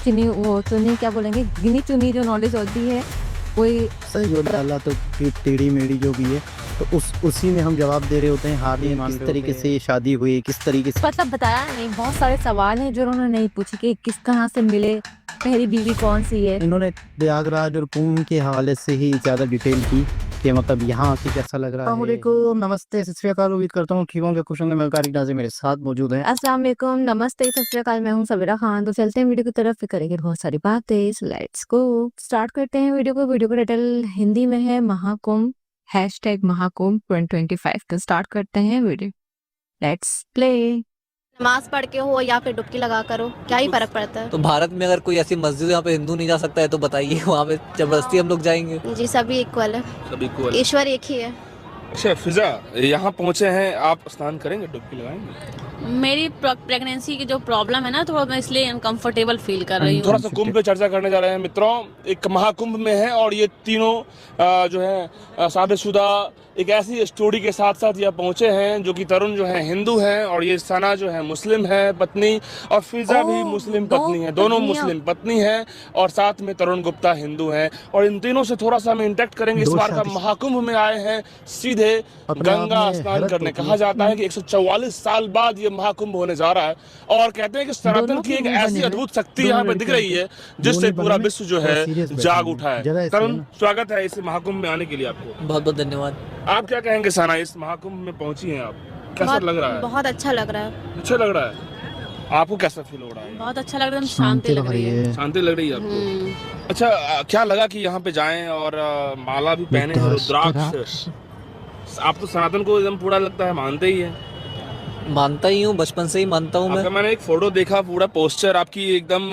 चुनी वो चुनी क्या बोलेंगे गिनी चुनी जो नॉलेज होती है कोई सही बोला अल्लाह तो टेढ़ी मेढ़ी जो भी है तो उसी में हम जवाब दे रहे होते हैं। हाँ भी किस तरीके से ये शादी हुई, किस तरीके से मतलब बताया नहीं। बहुत सारे सवाल हैं जो उन्होंने नहीं पूछे कि किस तरह से मिले, पहली बीवी कौन सी है। इन्होंने प्रयागराज और कुंभ के हवाले से ही ज़्यादा डिटेल की कि मतलब यहाँ आके कैसा लग रहा है। नमस्ते, सत श्री अकाल। उम्मीद करता हूँ ठीक होंगे, खुश होंगे। मैं कारी नाज़िम मेरे साथ मौजूद है। अस्सलाम वालेकुम, नमस्ते, सत श्री अकाल। मैं हूँ सबीरा खान। तो चलते हैं वीडियो की तरफ, फिर करेंगे बहुत सारी बातें। लेट्स गो, स्टार्ट करते हैं वीडियो को। वीडियो का टाइटल हिंदी में है महाकुंभ, #महाकुंभ 2025। तो स्टार्ट करते हैं वीडियो, लेट्स प्ले। नमाज पढ़ के हो या फिर डुबकी लगा कर हो, क्या ही फर्क पड़ता है। तो भारत में अगर कोई ऐसी मस्जिद यहाँ पे हिंदू नहीं जा सकता है तो बताइए, वहाँ पे जबरदस्ती हम लोग जाएंगे? जी सभी इक्वल है, सभी को। ईश्वर एक ही है। अच्छा फिजा, यहाँ पहुँचे हैं, आप स्नान करेंगे, डुबकी लगाएंगे? मेरी प्रेगनेंसी की जो प्रॉब्लम है ना, थोड़ा मैं इसलिए अनकंफर्टेबल फील कर रही हूँ। थोड़ा सा कुंभ पे चर्चा करने जा रहे हैं मित्रों। एक महाकुंभ में है और ये तीनों जो है शादीशुदा एक ऐसी स्टोरी के साथ साथ यहाँ पहुंचे हैं जो कि तरुण जो है हिंदू हैं और ये सना जो है मुस्लिम है पत्नी, और फिजा भी मुस्लिम पत्नी है। दोनों मुस्लिम पत्नी है और साथ में तरुण गुप्ता हिंदू हैं। और इन तीनों से थोड़ा सा हम इंटरेक्ट करेंगे। इस बार का महाकुंभ में आए हैं सीधे गंगा स्नान करने। कहा जाता है कि 144 साल बाद ये महाकुंभ होने जा रहा है और कहते हैं कि सनातन की एक ऐसी अद्भुत शक्ति यहाँ पे दिख रही है जिससे पूरा विश्व जो है जाग उठा है। तरुण, स्वागत है इस महाकुंभ में आने के लिए आपको। बहुत बहुत धन्यवाद। आप क्या कहेंगे सना, इस महाकुंभ में पहुंची हैं आप, कैसा लग रहा है? बहुत अच्छा लग रहा है। अच्छा लग रहा है। आपको कैसा फील हो रहा है? बहुत अच्छा लग रहा है, शांति लग रही है। शांति लग रही है आपको? अच्छा, क्या लगा कि यहाँ पे जाएं और माला भी पहने और रुद्राक्ष? आप तो सनातन को एकदम पूरा लगता है मानते ही है। मानता ही हूँ, बचपन से ही मानता हूँ मैं। मैंने एक फोटो देखा, पूरा पोस्टर आपकी एकदम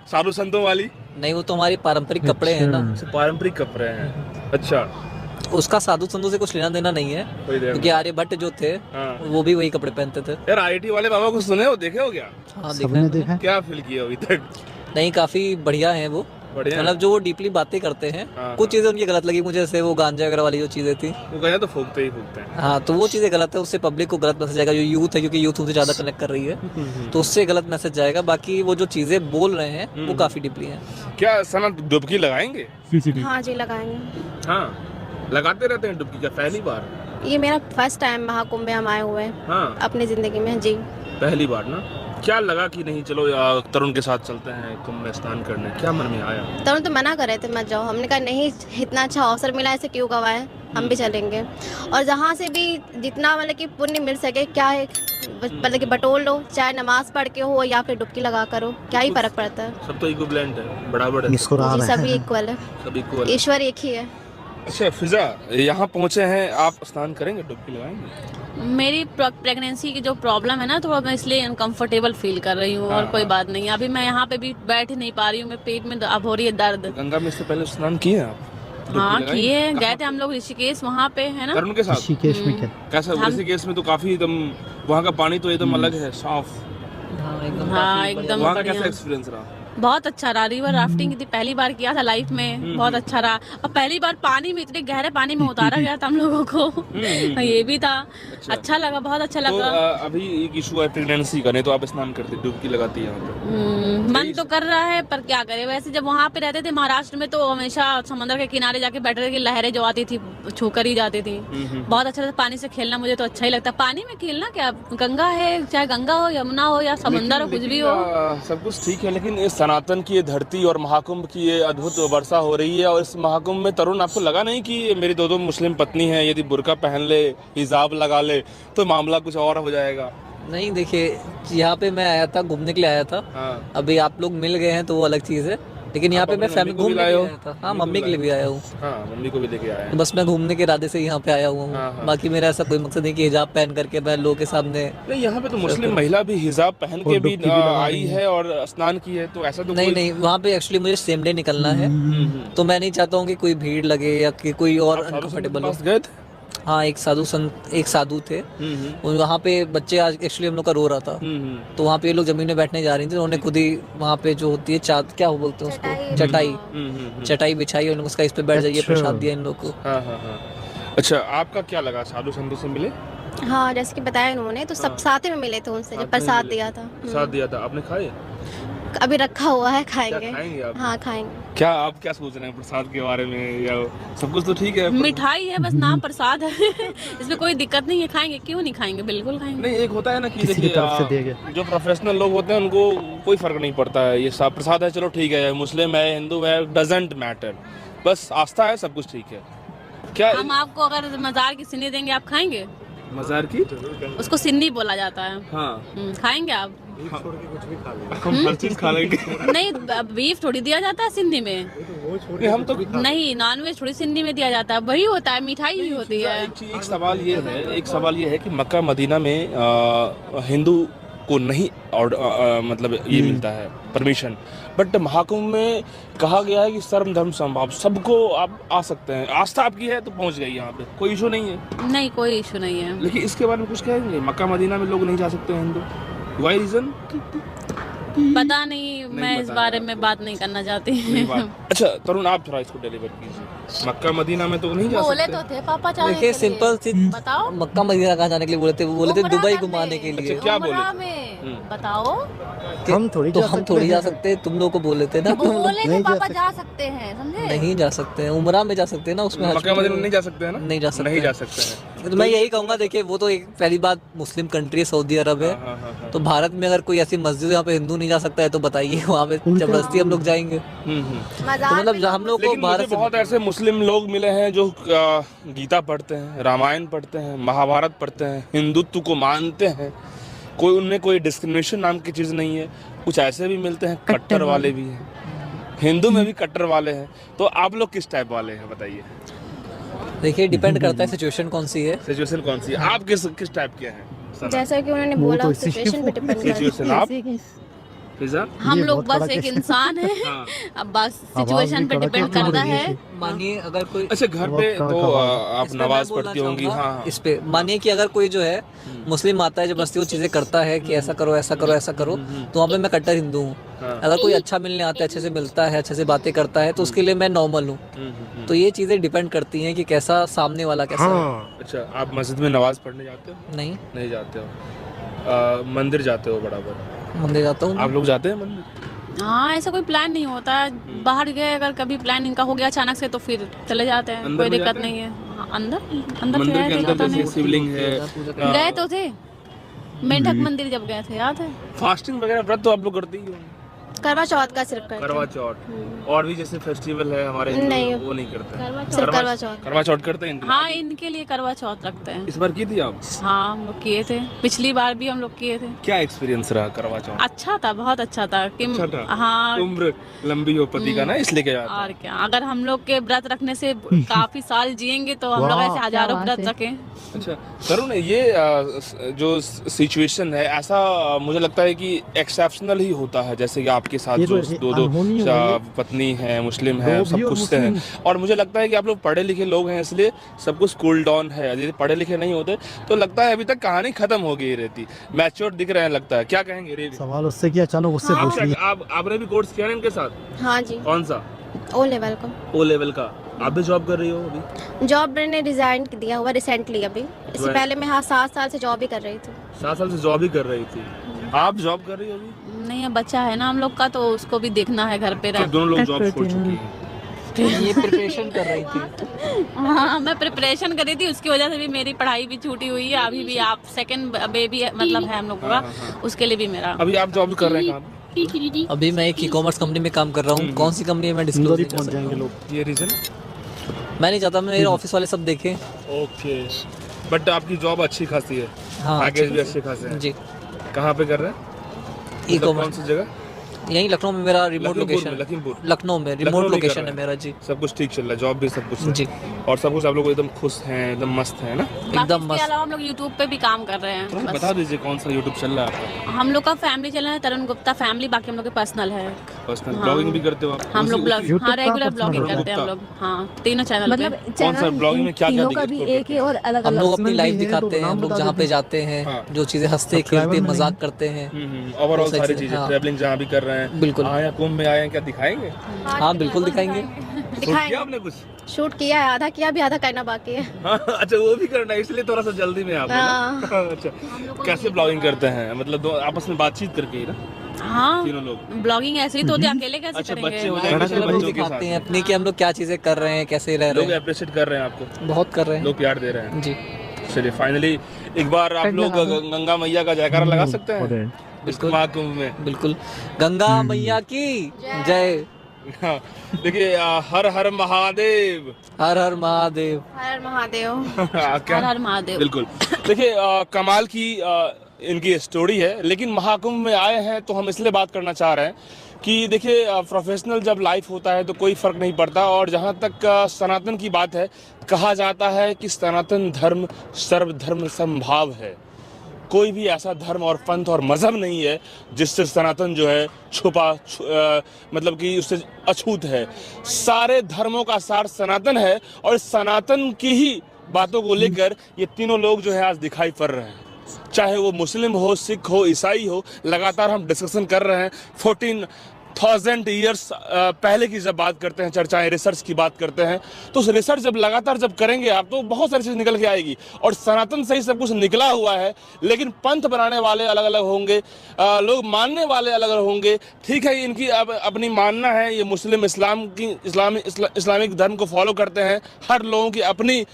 साधु संतों वाली। नहीं, वो तो हमारे पारंपरिक कपड़े हैं ना। पारंपरिक कपड़े हैं। अच्छा, उसका साधु संतों से कुछ लेना देना नहीं है, क्योंकि आर्यभट्ट जो थे वो भी वही कपड़े पहनते थे। यार आईटी वाले बाबा को सुने हो, देखे हो क्या? हाँ, देखा। क्या फील किया अभी तक? नहीं, काफी बढ़िया है वो। मतलब जो वो डीपली बातें करते हैं। कुछ चीजें उनकी गलत लगी मुझे, जैसे वो गांजा वगैरह वाली जो चीजें थी, वो गया तो फूकते ही फूकते हैं। हाँ, तो वो चीजें गलत है। उससे पब्लिक को गलत मैसेज जाएगा, जो यूथ है, क्योंकि यूथ उनसे ज्यादा कनेक्ट कर रही है, तो उससे गलत मैसेज जाएगा। बाकी वो जो चीजें बोल रहे हैं वो काफी डीपली है। क्या सना डुबकी लगाएंगे? हाँ जी लगाएंगे। हाँ, लगाते रहते हैं डुबकी? क्या पहली बार? ये मेरा फर्स्ट टाइम महाकुंभ में हम आए हुए हैं। हाँ, अपनी जिंदगी में। जी पहली बार ना। क्या लगा कि नहीं चलो तरुण के साथ चलते हैं कुंभ में स्नान करने, क्या मन में आया? तरुण तो मना कर रहे थे मत जाओ, हमने कहा नहीं, इतना अच्छा अवसर मिला, ऐसे क्यों गवाए, हम भी चलेंगे। और जहाँ से भी जितना मतलब कि पुण्य मिल सके, क्या है मतलब कि बटोर लो, चाहे नमाज पढ़ के हो या फिर डुबकी लगा कर हो, क्या ही फर्क पड़ता है। सब तो इक्विवेलेंट है, बराबर है। जी सभी इक्वल है, सभी इक्वल, ईश्वर एक ही है। अच्छा फिजा, यहाँ पहुँचे हैं, आप स्नान करेंगे, डुबकी लगाएंगे? मेरी प्रेगनेंसी की जो प्रॉब्लम है ना, थोड़ा मैं इसलिए अनकंफर्टेबल फील कर रही हूँ। और कोई बात नहीं, अभी मैं यहाँ पे भी बैठ नहीं पा रही हूँ, मेरे पेट में अब हो रही है दर्द। गंगा में इससे पहले स्नान किए आप? हाँ किए, गए थे हम लोग ऋषिकेश, वहाँ पे है ना तरुण के साथ। ऋषिकेश में क्या कैसा? ऋषिकेश में तो काफी एकदम, वहाँ का पानी तो एकदम अलग है, साफ। हाँ एकदम वहाँ का कैसा बढ़िया, एक्सपीरियंस रहा? बहुत अच्छा रहा। रिवर राफ्टिंग की पहली बार किया था लाइफ में, बहुत अच्छा रहा। और पहली बार पानी में, इतने गहरे पानी में उतारा गया था हम लोगों को, ये भी था। अच्छा लगा, बहुत अच्छा लगा। तो अभी एक इशू है प्रेगनेंसी का, नहीं तो आप स्नान करते, डुबकी लगाती है यहाँ पे? मन तो कर रहा है, पर क्या करे। वैसे जब वहाँ पे रहते थे महाराष्ट्र में, तो हमेशा समंदर के किनारे जाके बैठे थे कि लहरें जो आती थी छूकर ही जाती थी। बहुत अच्छा था पानी से खेलना, मुझे तो अच्छा ही लगता है। पानी में खेलना, क्या गंगा है, चाहे गंगा हो, यमुना हो या समुंदर हो, कुछ भी हो, सब कुछ ठीक है। लेकिन इस सनातन की धरती और महाकुंभ की ये अद्भुत वर्षा हो रही है, और इस महाकुंभ में तरुण, आपको लगा नहीं कि मेरी दो मुस्लिम पत्नी है, यदि बुर्का पहन ले, हिजाब लगा ले, तो मामला कुछ और हो जाएगा? नहीं, देखिए, यहाँ पे मैं आया था, घूमने के लिए आया था। हाँ। अभी आप लोग मिल गए हैं तो वो अलग चीज है, लेकिन यहाँ पे मैं फैमिली घूमने के लिए आया था। हाँ, मम्मी के लिए भी आया हूँ। हाँ, मम्मी को भी लेके आया। तो बस मैं घूमने के इरादे से यहाँ पे आया हुआ हूँ। बाकी मेरा ऐसा कोई मकसद नहीं कि हिजाब पहन करके मैं लोगों के सामने। नहीं, यहाँ पे तो मुस्लिम महिला भी हिजाब पहन के भी आई है और स्नान की है, तो ऐसा तो नहीं, वहाँ पे एक्चुअली मुझे सेम डे निकलना है, तो मैं नहीं चाहता हूँ कि कोई भीड़ लगे या कि कोई और अनकंफर्टेबल हो। गए थे? हाँ, एक साधु थे, वहाँ पे बच्चे, आज एक्चुअली हम लोग का रो रहा था, तो वहाँ पे ये लोग जमीन में बैठने जा रही थी, उन्होंने खुद ही वहाँ पे जो होती है क्या वो बोलते हैं उसको, चटाई बिछाई, और उसका इस पे बैठ जाइए, प्रसाद दिया इन लोग को। हाँ। अच्छा, आपका क्या लगा, साधु संतों से मिले? हाँ, जैसे कि बताया उन्होंने, तो सब साथ में मिले थे उनसे, जब प्रसाद दिया था। प्रसाद दिया था, आपने खाए? अभी रखा हुआ है, क्या खाएंगे। खाएंगे आप? हाँ खाएंगे। क्या आप क्या सोच रहे हैं प्रसाद के बारे में, या सब कुछ तो ठीक है? मिठाई है, बस नाम प्रसाद है। इसमें कोई दिक्कत नहीं है, खाएंगे, क्यों नहीं खाएंगे, बिल्कुल खाएंगे। नहीं, एक होता है ना कि किसी की देखिए, तरफ से दिए गए। जो प्रोफेशनल लोग होते हैं उनको कोई फर्क नहीं पड़ता है, ये सब प्रसाद है चलो ठीक है, मुस्लिम है हिंदू है डजेंट मैटर, बस आस्था है सब कुछ ठीक है। क्या हम आपको अगर मजार की सिन्नी देंगे, आप खाएंगे? मजार की? उसको सिन्नी बोला जाता है। हाँ, खाएंगे आप? हम हर चीज खा लेंगे। नहीं, बीफ थोड़ी दिया जाता है सिंधी में। नहीं, हम तो नहीं, नॉनवेज थोड़ी सिंधी में दिया जाता है, वही होता है, मिठाई ही होती है। एक सवाल ये है कि मक्का मदीना में हिंदू को नहीं और मतलब ये मिलता है परमिशन, बट महाकुंभ में कहा गया है कि सर्व धर्म समभाव, सबको आप आ सकते हैं, आस्था आपकी है तो पहुंच गई यहाँ पे, कोई इशू नहीं है। नहीं, कोई इशू नहीं है। लेकिन इसके बारे में कुछ कहेंगे, मक्का मदीना में लोग नहीं जा सकते हैं हिंदू, वाई रीजन? पता नहीं, मैं इस बारे में बात नहीं करना चाहती। अच्छा तरुण, आप थोड़ा इसको डिलीवर कीजिए। मक्का मदीना में तो नहीं जा बोले सकते? तो थे पापा जाने देखिए, के लिए। सिंपल सी बताओ। मक्का मदीना कहाँ जाने के लिए बोले थे? वो बोले थे उमरा दुबई करने। घुमाने के लिए। अच्छा, क्या बोले उमरा थे? में बताओ। हम थोड़ी तो जा हम सकते थोड़ी जा हैं। सकते, तुम लोग को बोले थे ना, तुम लोग बोले थे नहीं जा पापा सकते। जा सकते हैं, समझे? नहीं जा सकते हैं, उमरा में जा सकते हैं ना, उसमें हज मक्का में मदीना नहीं जा सकते हैं ना? नहीं जा सकते नहीं जा हैं। सकते हैं। तो मैं यही कहूंगा, देखिए वो तो एक पहली बात मुस्लिम कंट्री है, सऊदी अरब है, हाँ। तो भारत में अगर कोई ऐसी मस्जिद यहाँ पे हिंदू नहीं जा सकता है तो बताइए, वहाँ पे जबरदस्ती हम लोग जाएंगे? तो मजार मतलब हम लोग को लेकिन मुझे भारत से बहुत ऐसे मुस्लिम लोग मिले हैं जो गीता पढ़ते हैं, रामायण पढ़ते हैं, महाभारत पढ़ते हैं, हिंदुत्व को मानते हैं, कोई उनमें कोई डिस्क्रिमिनेशन नाम की चीज़ नहीं है। कुछ ऐसे भी मिलते हैं कट्टर वाले भी हैं, हिंदू में भी कट्टर वाले हैं। तो आप लोग किस टाइप वाले हैं बताइए? देखिए डिपेंड करता है सिचुएशन कौन सी है। सिचुएशन कौन सी है? आप किस टाइप के हैं? जैसा कि उन्होंने वो बोला तो उस सिचुएशन पे डिपेंड करता है। सिचुएशन आप फिजा? हम ये लोग बहुत बड़ा बस एक question। इंसान है। हाँ। अब बस आवाज सिचुएशन भी पे कड़क डिपेंड है, करता हो रही है। है। मानिए अगर कोई अच्छा, घर पे तो आप इस पे नमाज मैं बोलना पढ़ती होंगी। चाहूंगा, हाँ, इस पे मानिए कि अगर कोई जो है मुस्लिम आता है, जबरदस्ती वो चीजें करता है कि ऐसा करो ऐसा करो ऐसा करो, तो वहाँ पे मैं कट्टर हिंदू हूँ। हाँ। अगर कोई अच्छा मिलने आता है, अच्छे से मिलता है, अच्छे से बातें करता है, तो उसके लिए मैं नॉर्मल हूँ। तो ये चीजें डिपेंड करती हैं कि कैसा सामने वाला कैसा है। अच्छा, आप मस्जिद में नमाज पढ़ने जाते हो? नहीं, नहीं जाते हो। मंदिर जाते हो बराबर? मंदिर जाता हूँ। आप लोग जाते हैं मंदिर? हाँ, ऐसा कोई प्लान नहीं होता है। बाहर गए अगर कभी प्लान इनका हो गया अचानक से, तो फिर चले जाते हैं, अंदर कोई में दिक्कत जाते हैं? नहीं है। हाँ, अंदर अंदर मंदिर गए के थे, अंदर पता जैसे नहीं। शिवलिंग है, गए तो थे, मेंढक मंदिर जब गए थे, याद है? फास्टिंग वगैरह व्रत तो आप लोग करते ही हो? करवा चौथ का सिर्फ करते करवा हैं। चौथ और भी जैसे फेस्टिवल है हमारे हिंदू, नहीं। वो नहीं करते हैं? सिर्फ करवा चौथ। करवा चौथ करते हैं इनके? हाँ, इनके लिए करवा चौथ रखते हैं। इस बार की थी आप? हाँ, हम लोग किए थे, पिछली बार भी हम लोग किए थे। क्या एक्सपीरियंस रहा करवा चौथ? अच्छा था, बहुत अच्छा था कि अच्छा था? हाँ। उम्र लंबी हो पति का ना, इसलिए क्या जाता है? और क्या, अगर हम लोग के व्रत रखने से काफी साल जिएंगे तो हम लोग वाह, ऐसे हजारों क्या व्रत बात है। रखें। अच्छा तरुण, ये जो सिचुएशन है, ऐसा मुझे लगता है कि एक्सेप्शनल ही होता है, जैसे कि आपके साथ ये जो तो दो अनहोनी हो गई है। पत्नी है, मुस्लिम है, दो सब भी और कुछ से हैं, और मुझे लगता है कि आप लोग पढ़े लिखे लोग हैं, इसलिए सब कुछ कूल डाउन है। यदि पढ़े लिखे नहीं होते तो लगता है अभी तक कहानी खत्म हो गई रहती। मैच्योर दिख रहे हैं लगता है। क्या कहेंगे रे? सवाल उससे किया, अचानक उससे हाँ। पूछ लिया। आपने भी कोर्स किया ना इनके साथ? हाँ जी, कौन सा? ओ लेवल का। ओ लेवल का। आप भी जॉब कर रही हो अभी? जॉब मैंने रिजाइन दिया हुआ रिसेंटली अभी। इससे Right. पहले मैं 7 साल से जॉब ही कर रही थी। 7 साल से जॉब ही कर रही थी। आप जॉब कर रही हो अभी? नहीं, अब बच्चा है ना हम लोग का, तो उसको भी देखना है घर पे तो रह। दोनों लोग जॉब छोड़ चुकी हैं। ये प्रिपरेशन कर रही थी। हाँ, मैं प्रिपरेशन करी थी, उसकी वजह से भी मेरी पढ़ाई भी छूटी हुई है। अभी भी आप सेकंड बेबी मतलब है हम लोग का, उसके लिए भी मेरा। अभी आप जॉब कर रहे हैं कहाँ? अभी मैं एक ई कॉमर्स कंपनी में काम कर रहा हूँ। कौन सी कंपनी है मैं डिस्क्लोज अंदर ही नहीं कर पहुंच सकता। जाएंगे लोग। ये रीजन? मैं नहीं चाहता मेरे ऑफिस वाले सब देखें। ओके, बट आपकी जॉब अच्छी खासी है, हाँ, पैकेज भी अच्छे खासे हैं। जी। कहाँ पे कर रहे हैं? ई मतलब कौन कॉमर्स सी जगह? यहीं लखनऊ में मेरा रिमोट लोकेशन। लखीमपुर। लखनऊ में लखनऊ रिमोट में कर लोकेशन रहे है हैं। मेरा। जी, सब कुछ ठीक चल रहा है, जॉब भी सब कुछ है। जी, और सब कुछ आप लोग एकदम खुश हैं, एकदम मस्त है ना? बाकी एकदम इसके मस्त। अलावा हम लोग यूट्यूब पे भी काम कर रहे हैं। तो बस। बता दीजिए कौन सा यूट्यूब चल रहा है आपका? हम लोग का फैमिली चैनल है तरुण गुप्ता फैमिली, बाकी हम लोग के पर्सनल है। पर्सनल हाँ। ब्लॉगिंग भी करते हो आप? हम लोग ब्लॉग, YouTube हाँ का रेगुलर personal ब्लॉगिंग है। करते हैं हम गुप्ता। लोग। हाँ, तीनों चैनल मतलब पे। कौन सा ब्लॉगिंग में क्या-क्या तीनों का भी दिखाते हो? एक ही और अलग हम अलग। लोग अपनी भी लाइफ है, दिखाते तो हैं, नाम हम लोग बता जहाँ पे दीजिए। जाते हाँ। हैं, जो चीजें हंसते Subscriber खेलते मिलेंगे। मजाक करते हैं। ओवरऑल वो सारी सब चीजें, हाँ। ट्रैवलिंग जहाँ भी कर रहे हैं, बिल्कुल। आया कुंभ में आए हैं, क्या दिखाएंगे? हाँ बिल्कुल दिखाएंगे। शूट किया दिखाएंगे। आपने कुछ? शूट किया है, आधा किया, भी आधा करना बाकी है। हाँ, अच्छा वो भी करना है, इसलिए थोड़ा सा जल्दी में आप हाँ। अच्छा कैसे ब्लॉगिंग करते हैं, मतलब दो आपस में बातचीत करके ही ना हाँ तीनों लोग? ब्लॉगिंग ऐसे ही तो होती है, अकेले कैसे अच्छा, करेंगे? बच्चे हो थोड़ा जाएंगे सा तो लोग बच्चों के दिखाते हैं साथ अपनी कि हम लोग क्या चीजें कर रहे हैं, कैसे रह लोग रहे हैं। अप्रिशिएट कर रहे हैं आपको, बहुत कर रहे हैं लोग प्यार दे रहे हैं। जी। चलिए फाइनली एक बार आप लोग गंगा मैया का जयकारा लगा सकते हैं इस बिल्कुल। महाकुंभ में? बिल्कुल। गंगा मैया की जय। हाँ, देखिए हर हर महादेव। हर हर महादेव। हर महादेव। क्या? हर हर महादेव। बिल्कुल। देखिए कमाल की इनकी स्टोरी है, लेकिन महाकुंभ में आए हैं तो हम इसलिए बात करना चाह रहे हैं कि देखिए प्रोफेशनल जब लाइफ होता है तो कोई फ़र्क नहीं पड़ता, और जहाँ तक सनातन की बात है, कहा जाता है कि सनातन धर्म सर्वधर्म समभाव है। कोई भी ऐसा धर्म और पंथ और मजहब नहीं है जिससे सनातन जो है मतलब कि उससे अछूत है। सारे धर्मों का सार सनातन है, और सनातन की ही बातों को लेकर ये तीनों लोग जो है आज दिखाई पड़ रहे हैं। चाहे वो मुस्लिम हो, सिख हो, ईसाई हो, लगातार हम डिस्कशन कर रहे हैं। 14,000 ईयर्स पहले की जब बात करते हैं, चर्चाएं रिसर्च की बात करते हैं, तो उस रिसर्च जब लगातार जब करेंगे आप तो बहुत सारी चीज़ निकल के आएगी, और सनातन से ही सब कुछ निकला हुआ है। लेकिन पंथ बनाने वाले अलग अलग होंगे, लोग मानने वाले अलग अलग होंगे। ठीक है, इनकी अपनी मानना है, ये मुस्लिम इस्लामिक धर्म को फॉलो करते हैं, हर लोगों की अपनी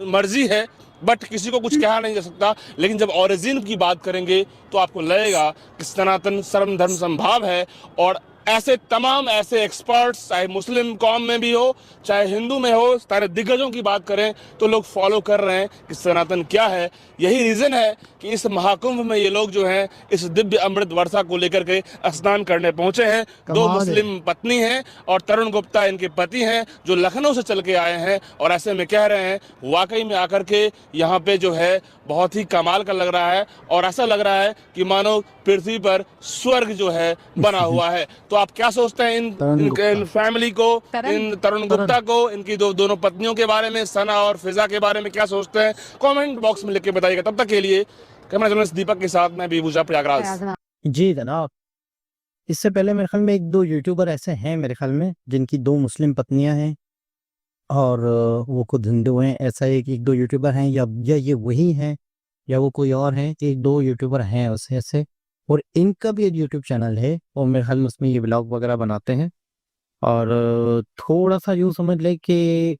मर्जी है, बट किसी को कुछ कहा नहीं जा सकता। लेकिन जब ओरिजिन की बात करेंगे तो आपको लगेगा कि सनातन सर्वधर्म समभाव है, और ऐसे तमाम ऐसे एक्सपर्ट्स, चाहे मुस्लिम कौम में भी हो, चाहे हिंदू में हो, सारे दिग्गजों की बात करें तो लोग फॉलो कर रहे हैं कि सनातन क्या है। यही रीज़न है कि इस महाकुंभ में ये लोग जो हैं इस दिव्य अमृत वर्षा को लेकर के स्नान करने पहुंचे हैं। दो मुस्लिम पत्नी हैं और तरुण गुप्ता इनके पति हैं, जो लखनऊ से चल के आए हैं, और ऐसे में कह रहे हैं वाकई में आकर के यहाँ पे जो है बहुत ही कमाल का लग रहा है, और ऐसा लग रहा है कि मानो पृथ्वी पर स्वर्ग जो है बना हुआ है। तो आप क्या सोचते हैं इन फैमिली को, इन तरुण गुप्ता को, इनकी दोनों पत्नियों के बारे में, सना और फिजा के बारे में क्या सोचते हैं? कमेंट बॉक्स में लिख के बताइएगा। तब तक के लिए कैमरा जर्नलिस्ट दीपक के साथ मैं बीबूजा, प्रयागराज। जी जनाब, इससे पहले मेरे ख्याल में 1-2 यूट्यूबर ऐसे हैं मेरे ख्याल में जिनकी 2 मुस्लिम पत्नियां हैं, और वो खुद हिंदू हैं। ऐसा एक 1-2 यूट्यूबर हैं, या ये वही हैं या वो कोई और हैं। 1-2 यूट्यूबर हैं उससे ऐसे, और इनका भी एक यूट्यूब चैनल है, और मेरे ख्याल में उसमें ये व्लॉग वगैरह बनाते हैं। और थोड़ा सा यूँ समझ लें कि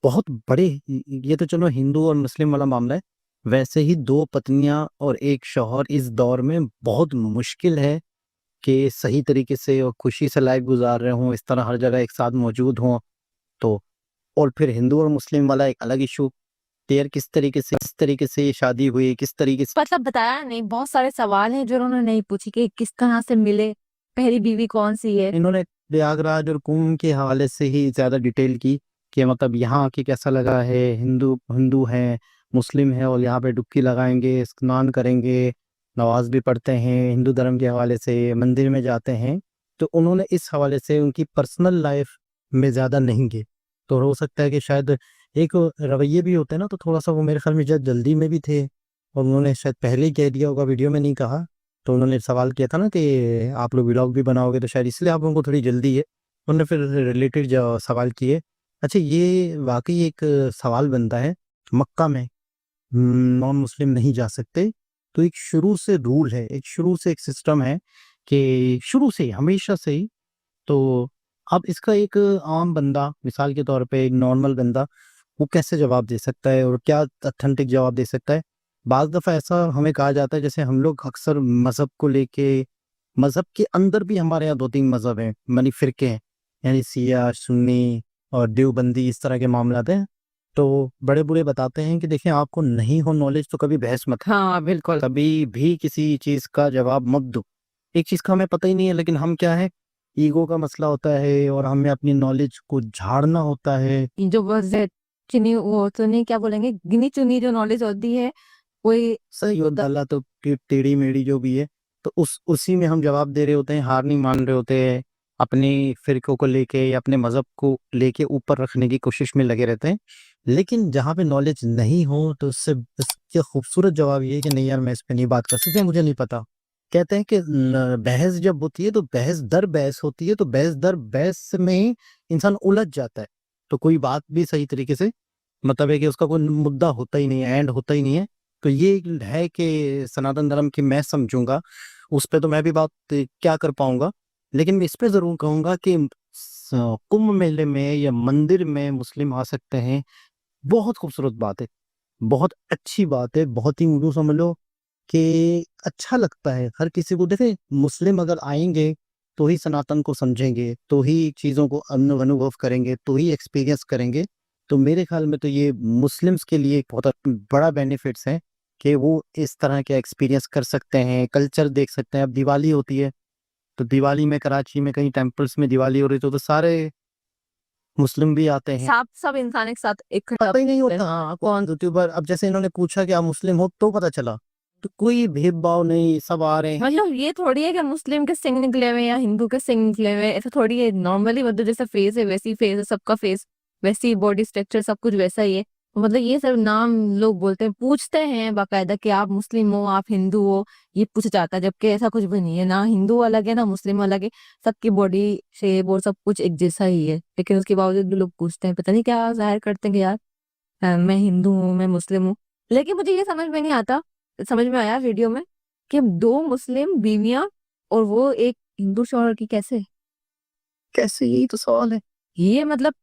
बहुत बड़े, ये तो चलो हिंदू और मुस्लिम वाला मामला है, वैसे ही 2 पत्नियां और 1 शौहर इस दौर में बहुत मुश्किल है कि सही तरीके से और खुशी से लाइफ गुजार रहे हों, इस तरह हर जगह एक साथ मौजूद हों। तो और फिर हिंदू और मुस्लिम वाला एक अलग इशू, यार किस तरीके से ये शादी हुई, किस तरीके से मतलब बताया नहीं, बहुत सारे सवाल हैं जो उन्होंने नहीं पूछी कि किस तरह से मिले, पहली बीवी कौन सी है। इन्होंने प्रयागराज और कुंभ के हवाले से ही ज़्यादा डिटेल की कि मतलब यहाँ आके कैसा लगा है, हिंदू हैं, मुस्लिम हैं, और यहाँ पे डुबकी लगाएंगे, स्नान करेंगे, नमाज भी पढ़ते हैं, हिंदू धर्म के हवाले से मंदिर में जाते हैं। तो उन्होंने इस हवाले से उनकी पर्सनल लाइफ में ज़्यादा नहीं गए। तो हो सकता है कि शायद एक रवैये भी होते हैं ना, तो थोड़ा सा वो मेरे ख्याल में जल्दी में भी थे, और उन्होंने शायद पहले ही कह दिया होगा, वीडियो में नहीं कहा। तो उन्होंने सवाल किया था ना कि आप लोग व्लॉग भी बनाओगे, तो शायद इसलिए आप लोगों को थोड़ी जल्दी है। उन्होंने फिर रिलेटेड जो सवाल किए। अच्छा, ये वाकई एक सवाल बनता है, मक्का में नॉन मुस्लिम नहीं जा सकते। तो एक शुरू से रूल है, एक सिस्टम है कि शुरू से ही, हमेशा से ही। तो अब इसका एक आम बंदा, मिसाल के तौर पे एक नॉर्मल बंदा, वो कैसे जवाब दे सकता है और क्या ऑथेंटिक जवाब दे सकता है? बाज़ दफ़ा ऐसा हमें कहा जाता है, जैसे हम लोग अक्सर मज़हब को लेके, मज़हब के अंदर भी हमारे यहाँ 2-3 मज़हब हैं, यानी फ़िरके हैं, यानी शिया, सुन्नी और देवबंदी, इस तरह के मामलात हैं। तो बड़े-बूढ़े बताते हैं कि देखिए, आपको नहीं हो नॉलेज तो कभी बहस मत, हाँ बिल्कुल। कभी भी किसी चीज़ का जवाब मत दो। एक चीज़ का हमें पता ही नहीं है, लेकिन हम क्या है, ईगो का मसला होता है, और हमें अपनी नॉलेज को झाड़ना होता है। जो बस चुनी, वो तो नहीं, क्या बोलेंगे, गिनी चुनी जो नॉलेज होती है, कोई सही होता अल्लाह तो टेढ़ी मेढ़ी जो भी है, तो उसी में हम जवाब दे रहे होते हैं, हार नहीं मान रहे होते हैं, अपने फ़िरकों को लेके या अपने मज़हब को लेके ऊपर रखने की कोशिश में लगे रहते हैं। लेकिन जहाँ पे नॉलेज नहीं हो, तो उससे खूबसूरत जवाब ये है कि नहीं यार, मैं इस पे नहीं बात कर सकती, मुझे नहीं पता। कहते हैं कि बहस जब होती है तो बहस दर बहस होती है, तो बहस दर बहस में ही इंसान उलझ जाता है। तो कोई बात भी सही तरीके से मतलब है कि उसका कोई मुद्दा होता ही नहीं है, एंड होता ही नहीं है। तो ये है कि सनातन धर्म की मैं समझूंगा, उस पे तो मैं भी बात क्या कर पाऊंगा, लेकिन मैं इस पे जरूर कहूंगा कि कुंभ मेले में या मंदिर में मुस्लिम आ सकते हैं। बहुत खूबसूरत बात है, बहुत अच्छी बात है, बहुत ही यूँ समझ लो कि अच्छा लगता है हर किसी को। देखें, मुस्लिम अगर आएंगे तो ही सनातन को समझेंगे, तो ही चीज़ों को अनुभव करेंगे, तो ही एक्सपीरियंस करेंगे। तो मेरे ख्याल में तो ये मुस्लिम्स के लिए एक बहुत बड़ा बेनिफिट्स है कि वो इस तरह के एक्सपीरियंस कर सकते हैं, कल्चर देख सकते हैं। अब दिवाली होती है, तो दिवाली में कराची में कहीं टेम्पल्स में दिवाली हो रही तो सारे मुस्लिम भी आते हैं। सब इंसान एक साथ इकट्ठा पता ही नहीं होता हाँ, कौन यूट्यूबर। अब जैसे इन्होंने पूछा कि आप मुस्लिम हो तो पता चला, तो कोई भेदभाव नहीं, सब आ रहे हैं। मतलब ये थोड़ी है कि मुस्लिम के सिंह निकले हुए या हिंदू के सिंह निकले हुए, ऐसा थोड़ी है। नॉर्मली मतलब जैसा फेस है वैसी फेस है सबका, फेस वैसी, बॉडी स्ट्रक्चर सब कुछ वैसा ही है। मतलब ये सब नाम लोग बोलते हैं, पूछते हैं बाकायदा कि आप मुस्लिम हो, आप हिंदू हो, ये पूछा जाता है। जबकि ऐसा कुछ भी नहीं है, ना हिंदू अलग है ना मुस्लिम अलग है, सबकी बॉडी शेप और सब कुछ एक जैसा ही है। लेकिन उसके बावजूद भी लोग पूछते हैं, पता नहीं क्या जाहिर करते हैं कि यार मैं हिंदू हूँ, मैं मुस्लिम हूँ। लेकिन मुझे ये समझ में नहीं आता, समझ में आया वीडियो में कि दो मुस्लिम बीवियां और वो एक हिंदू शौहर की कैसे कैसे, यही तो सवाल है। ये मतलब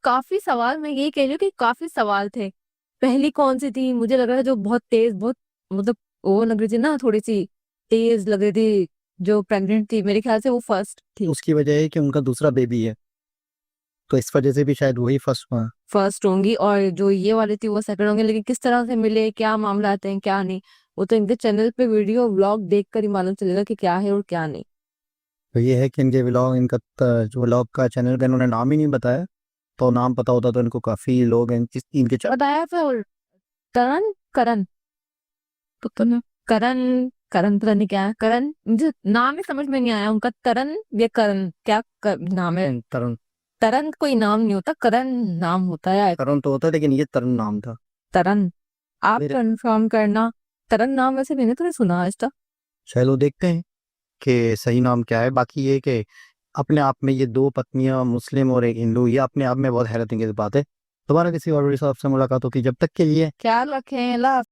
काफी सवाल, मैं यही कह रही हूँ कि काफी सवाल थे। पहली कौन सी थी, मुझे लग रहा है जो बहुत तेज, बहुत मतलब वो लग रही थी ना, थोड़ी सी तेज लग रही थी, जो प्रेग्नेंट थी, मेरे ख्याल से वो फर्स्ट थी। उसकी वजह है कि उनका दूसरा बेबी है, तो इस वजह से भी शायद वही फर्स्ट हुआ। फर्स्ट होंगी, और जो ये वाली थी वो सेकंड होंगी। लेकिन किस तरह से मिले, क्या मामला आते हैं, क्या नहीं, वो तो इनके चैनल पे वीडियो व्लॉग देख कर ही मालूम चलेगा कि क्या है और क्या नहीं। तो ये है कि इनके व्लॉग, इनका जो व्लॉग का चैनल का इन्होंने नाम ही नहीं बताया, तो नाम पता होता तो इनको काफी लोग इनके बताया फिर करण करण करण करण पता नहीं क्या है, करण मुझे नाम ही समझ में नहीं आया उनका। तरन या करण क्या नाम है? तरुण। तरन कोई नाम नहीं होता, करण नाम होता है। तरुण तो होता है, लेकिन ये तरुण नाम था। तरन, आप मेरे कंफर्म करना। तरन नाम वैसे मैंने तो नहीं सुना आज तक। चलो देखते हैं कि सही नाम क्या है। बाकी ये कि अपने आप में ये दो पत्नियां, मुस्लिम और एक हिंदू, ये अपने आप में बहुत हैरत की बात है। दोबारा किसी और वीडियो से आपसे मुलाकात होगी, जब तक के लिए ख्याल रखें, अल्लाह।